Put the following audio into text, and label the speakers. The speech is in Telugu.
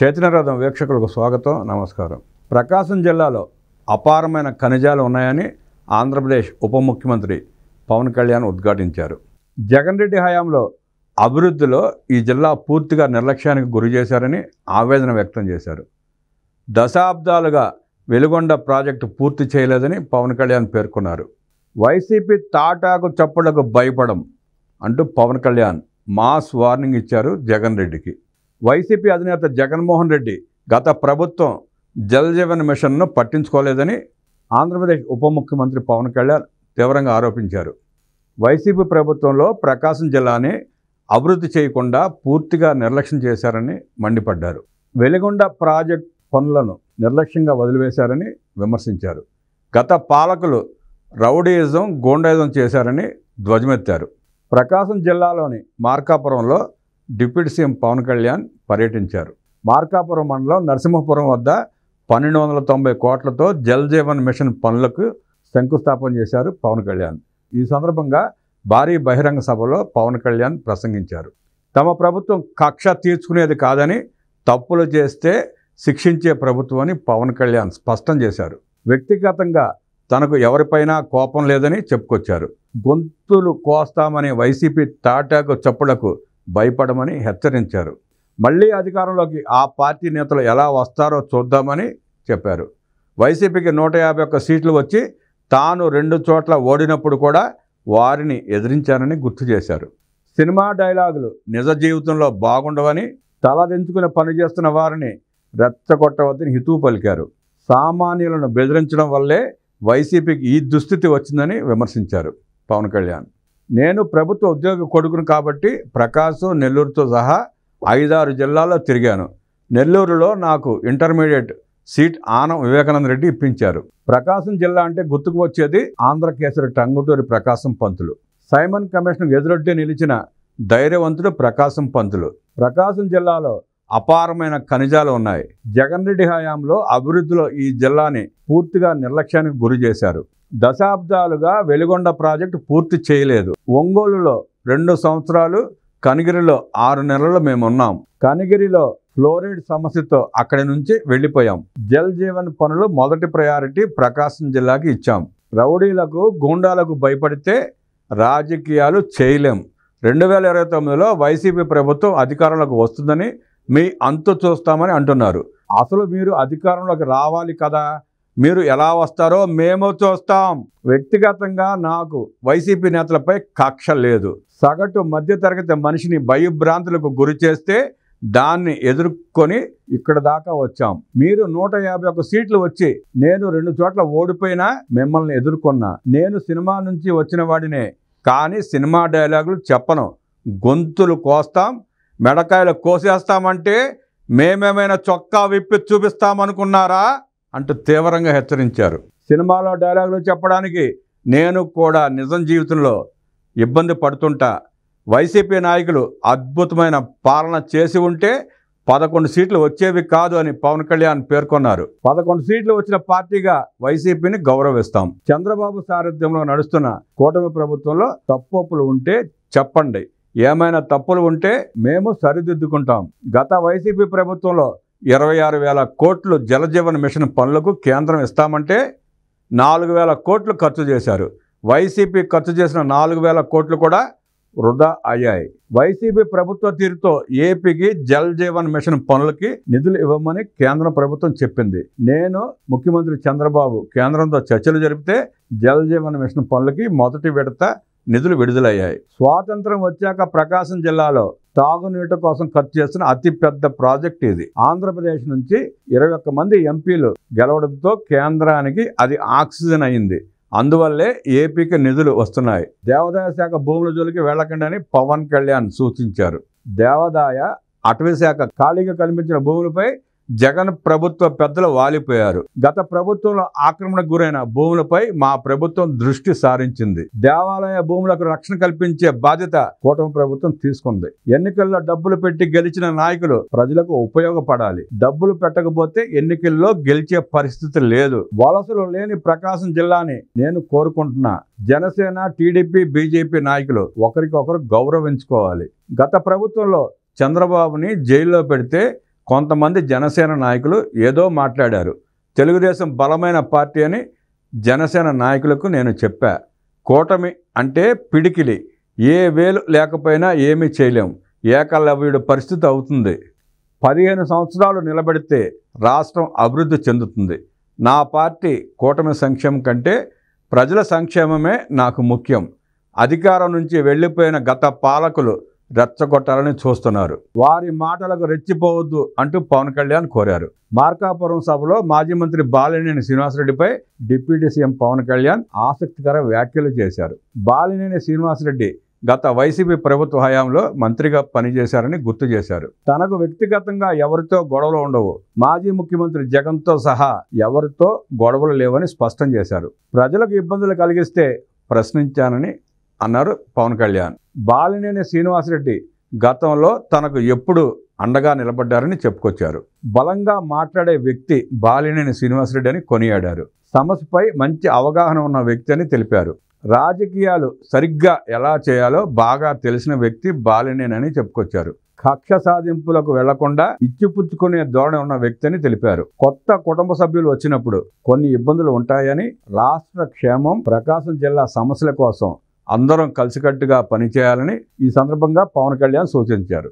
Speaker 1: చైతన్యరథం వీక్షకులకు స్వాగతం, నమస్కారం. ప్రకాశం జిల్లాలో అపారమైన ఖనిజాలు ఉన్నాయని ఆంధ్రప్రదేశ్ ఉప ముఖ్యమంత్రి పవన్ కళ్యాణ్ ఉద్ఘాటించారు. జగన్ రెడ్డి హయాంలో అభివృద్ధిలో ఈ జిల్లా పూర్తిగా నిర్లక్ష్యానికి గురి చేశారని ఆవేదన వ్యక్తం చేశారు. దశాబ్దాలుగా వెలుగొండ ప్రాజెక్టు పూర్తి చేయలేదని పవన్ కళ్యాణ్ పేర్కొన్నారు. వైసీపీ తాటాకు చప్పుళ్లకు భయపడం అంటూ పవన్ కళ్యాణ్ మాస్ వార్నింగ్ ఇచ్చారు జగన్ రెడ్డికి. వైసీపీ అధినేత జగన్మోహన్ రెడ్డి గత ప్రభుత్వం జల్ జీవన్ మిషన్ను పట్టించుకోలేదని ఆంధ్రప్రదేశ్ ఉప ముఖ్యమంత్రి పవన్ కళ్యాణ్ తీవ్రంగా ఆరోపించారు. వైసీపీ ప్రభుత్వంలో ప్రకాశం జిల్లాని అభివృద్ధి చేయకుండా పూర్తిగా నిర్లక్ష్యం చేశారని మండిపడ్డారు. వెలిగొండ ప్రాజెక్ట్ పనులను నిర్లక్ష్యంగా వదిలివేశారని విమర్శించారు. గత పాలకులు రౌడీయిజం, గూండాయిజం చేశారని ధ్వజమెత్తారు. ప్రకాశం జిల్లాలోని మార్కాపురంలో డిప్యూటీ సీఎం పవన్ కళ్యాణ్ పర్యటించారు. మార్కాపురం మండలం నరసింహపురం వద్ద 1290 కోట్లతో జల్ జీవన్ మిషన్ పనులకు శంకుస్థాపన చేశారు పవన్ కళ్యాణ్. ఈ సందర్భంగా భారీ బహిరంగ సభలో పవన్ కళ్యాణ్ ప్రసంగించారు. తమ ప్రభుత్వం కక్ష తీర్చుకునేది కాదని, తప్పులు చేస్తే శిక్షించే ప్రభుత్వం అని పవన్ కళ్యాణ్ స్పష్టం చేశారు. వ్యక్తిగతంగా తనకు ఎవరిపైనా కోపం లేదని చెప్పుకొచ్చారు. గొంతులు కోస్తామనే వైసీపీ తాటాకు చప్పులకు భయపడమని హెచ్చరించారు. మళ్లీ అధికారంలోకి ఆ పార్టీ నేతలు ఎలా వస్తారో చూద్దామని చెప్పారు. వైసీపీకి 151 సీట్లు వచ్చి తాను 2 చోట్ల ఓడినప్పుడు కూడా వారిని ఎదిరించారని గుర్తు చేశారు. సినిమా డైలాగులు నిజ జీవితంలో బాగుండవని, తలదించుకుని పనిచేస్తున్న వారిని రెచ్చగొట్టవద్దని హితవు పలికారు. సామాన్యులను బెదిరించడం వల్లే వైసీపీకి ఈ దుస్థితి వచ్చిందని విమర్శించారు పవన్ కళ్యాణ్. నేను ప్రభుత్వ ఉద్యోగి కొడుకును కాబట్టి ప్రకాశం, నెల్లూరుతో సహా 5-6 జిల్లాల్లో తిరిగాను. నెల్లూరులో నాకు ఇంటర్మీడియట్ సీట్ ఆనం వివేకానంద రెడ్డి ఇప్పించారు. ప్రకాశం జిల్లా అంటే గుర్తుకు వచ్చేది ఆంధ్రకేసరి టంగుటూరి ప్రకాశం పంతులు. సైమన్ కమిషన్ ఎదురొడ్డి నిలిచిన ధైర్యవంతుడు ప్రకాశం పంతులు. ప్రకాశం జిల్లాలో అపారమైన ఖనిజాలు ఉన్నాయి. జగన్ రెడ్డి హయాంలో అభివృద్ధిలో ఈ జిల్లాని పూర్తిగా నిర్లక్ష్యానికి గురి చేశారు. దశాబ్దాలుగా వెలుగొండ ప్రాజెక్టు పూర్తి చేయలేదు. ఒంగోలులో 2 సంవత్సరాలు, కనిగిరిలో 6 నెలలు మేమున్నాం. కనిగిరిలో ఫ్లోరైడ్ సమస్యతో అక్కడి నుంచి వెళ్ళిపోయాం. జల్ జీవన్ పనులు మొదటి ప్రయారిటీ ప్రకాశం జిల్లాకి ఇచ్చాం. రౌడీలకు, గూండాలకు భయపడితే రాజకీయాలు చేయలేం. 2029లో వైసీపీ ప్రభుత్వం అధికారంలోకి వస్తుందని, మీ అంతు చూస్తామని అంటున్నారు. అసలు మీరు అధికారంలోకి రావాలి కదా, మీరు ఎలా వస్తారో మేము చూస్తాం. వ్యక్తిగతంగా నాకు వైసీపీ నేతలపై కక్ష లేదు. సగటు మధ్యతరగతి మనిషిని భయభ్రాంతులకు గురి చేస్తే దాన్ని ఎదుర్కొని ఇక్కడ దాకా వచ్చాం. మీరు 151 సీట్లు వచ్చి నేను 2 చోట్ల ఓడిపోయినా మిమ్మల్ని ఎదుర్కొన్నా. నేను సినిమా నుంచి వచ్చిన వాడినే, కానీ సినిమా డైలాగులు చెప్పను. గొంతులు కోస్తాం, మెడకాయలు కోసేస్తామంటే మేమేమైనా చొక్కా విప్పి చూపిస్తామనుకున్నారా అంటూ తీవ్రంగా హెచ్చరించారు. సినిమాలో డైలాగులు చెప్పడానికి నేను కూడా నిజం జీవితంలో ఇబ్బంది పడుతుంటా. వైసీపీ నాయకులు అద్భుతమైన పాలన చేసి ఉంటే 11 సీట్లు వచ్చేవి కాదు అని పవన్ కళ్యాణ్ పేర్కొన్నారు. 11 సీట్లు వచ్చిన పార్టీగా వైసీపీని గౌరవిస్తాం. చంద్రబాబు సారథ్యంలో నడుస్తున్న కూటమి ప్రభుత్వంలో తప్పులు ఉంటే చెప్పండి. ఏమైనా తప్పులు ఉంటే మేము సరిదిద్దుకుంటాం. గత వైసీపీ ప్రభుత్వంలో 26,000 కోట్లు జలజీవన్ మిషన్ పనులకు కేంద్రం ఇస్తామంటే 4,000 కోట్లు ఖర్చు చేశారు. వైసీపీ ఖర్చు చేసిన 4,000 కోట్లు కూడా వృధా అయ్యాయి. వైసీపీ ప్రభుత్వ తీరుతో ఏపీకి జల్ జీవన్ మిషన్ పనులకి నిధులు ఇవ్వమని కేంద్ర ప్రభుత్వం చెప్పింది. నేను, ముఖ్యమంత్రి చంద్రబాబు కేంద్రంతో చర్చలు జరిపితే జల్ జీవన్ మిషన్ పనులకి మొదటి విడత నిధులు విడుదలయ్యాయి. స్వాతంత్రం వచ్చాక ప్రకాశం జిల్లాలో తాగునీటి కోసం ఖర్చు చేస్తున్న అతిపెద్ద ప్రాజెక్ట్ ఇది. ఆంధ్రప్రదేశ్ నుంచి 21 మంది ఎంపీలు గెలవడంతో కేంద్రానికి అది ఆక్సిజన్ అయింది. అందువల్లే ఏపీకి నిధులు వస్తున్నాయి. దేవాదాయ శాఖ భూముల జోలికి వెళ్ళకండి అని పవన్ కళ్యాణ్ సూచించారు. దేవాదాయ, అటవీ శాఖ ఖాళీగా కనిపించిన భూములపై జగన్ ప్రభుత్వ పెద్దలు వాలిపోయారు. గత ప్రభుత్వంలో ఆక్రమణకు గురైన భూములపై మా ప్రభుత్వం దృష్టి సారించింది. దేవాలయ భూములకు రక్షణ కల్పించే బాధ్యత కూటమి ప్రభుత్వం తీసుకుంది. ఎన్నికల్లో డబ్బులు పెట్టి గెలిచిన నాయకులు ప్రజలకు ఉపయోగపడాలి. డబ్బులు పెట్టకపోతే ఎన్నికల్లో గెలిచే పరిస్థితి లేదు. వలసలు లేని ప్రకాశం జిల్లాని నేను కోరుకుంటున్నా. జనసేన, టీడీపీ, బీజేపీ నాయకులు ఒకరికొకరు గౌరవించుకోవాలి. గత ప్రభుత్వంలో చంద్రబాబుని జైల్లో పెడితే కొంతమంది జనసేన నాయకులు ఏదో మాట్లాడారు. తెలుగుదేశం బలమైన పార్టీ అని జనసేన నాయకులకు నేను చెప్పా. కూటమి అంటే పిడికిలి, ఏ వేలు లేకపోయినా ఏమీ చేయలేం. ఏకలవ్యుడి పరిస్థితి అవుతుంది. 15 సంవత్సరాలు నిలబడితే రాష్ట్రం అభివృద్ధి చెందుతుంది. నా పార్టీ కూటమి సంక్షేమం కంటే ప్రజల సంక్షేమమే నాకు ముఖ్యం. అధికారం నుంచి వెళ్ళిపోయిన గత పాలకులు రెచ్చగొట్టాలని చూస్తున్నారు. వారి మాటలకు రెచ్చిపోవద్దు అంటూ పవన్ కళ్యాణ్ కోరారు. మార్కాపురం సభలో మాజీ మంత్రి బాలినేని శ్రీనివాసరెడ్డిపై డిప్యూటీ సీఎం పవన్ కళ్యాణ్ ఆసక్తికర వ్యాఖ్యలు చేశారు. బాలినేని శ్రీనివాసరెడ్డి గత వైసీపీ ప్రభుత్వ హయాంలో మంత్రిగా పనిచేశారని గుర్తు చేశారు. తనకు వ్యక్తిగతంగా ఎవరితో గొడవలు ఉండవు, మాజీ ముఖ్యమంత్రి జగన్తో సహా ఎవరితో గొడవలు లేవని స్పష్టం చేశారు. ప్రజలకు ఇబ్బందులు కలిగిస్తే ప్రశ్నించానని అన్నారు పవన్ కళ్యాణ్. బాలినేని శ్రీనివాసరెడ్డి గతంలో తనకు ఎప్పుడు అండగా నిలబడ్డారని చెప్పుకొచ్చారు. బలంగా మాట్లాడే వ్యక్తి బాలినేని శ్రీనివాసరెడ్డి అని కొనియాడారు. సమస్యపై మంచి అవగాహన ఉన్న వ్యక్తి అని తెలిపారు. రాజకీయాలు సరిగ్గా ఎలా చేయాలో బాగా తెలిసిన వ్యక్తి బాలినేని అని చెప్పుకొచ్చారు. కక్ష సాధింపులకు వెళ్లకుండా ఇచ్చిపుచ్చుకునే ధోరణి ఉన్న వ్యక్తి అని తెలిపారు. కొత్త కుటుంబ సభ్యులు వచ్చినప్పుడు కొన్ని ఇబ్బందులు ఉంటాయని, రాష్ట్ర క్షేమం, ప్రకాశం జిల్లా సమస్యల కోసం అందరం కలిసికట్టుగా పనిచేయాలని ఈ సందర్భంగా పవన్ కళ్యాణ్ సూచించారు.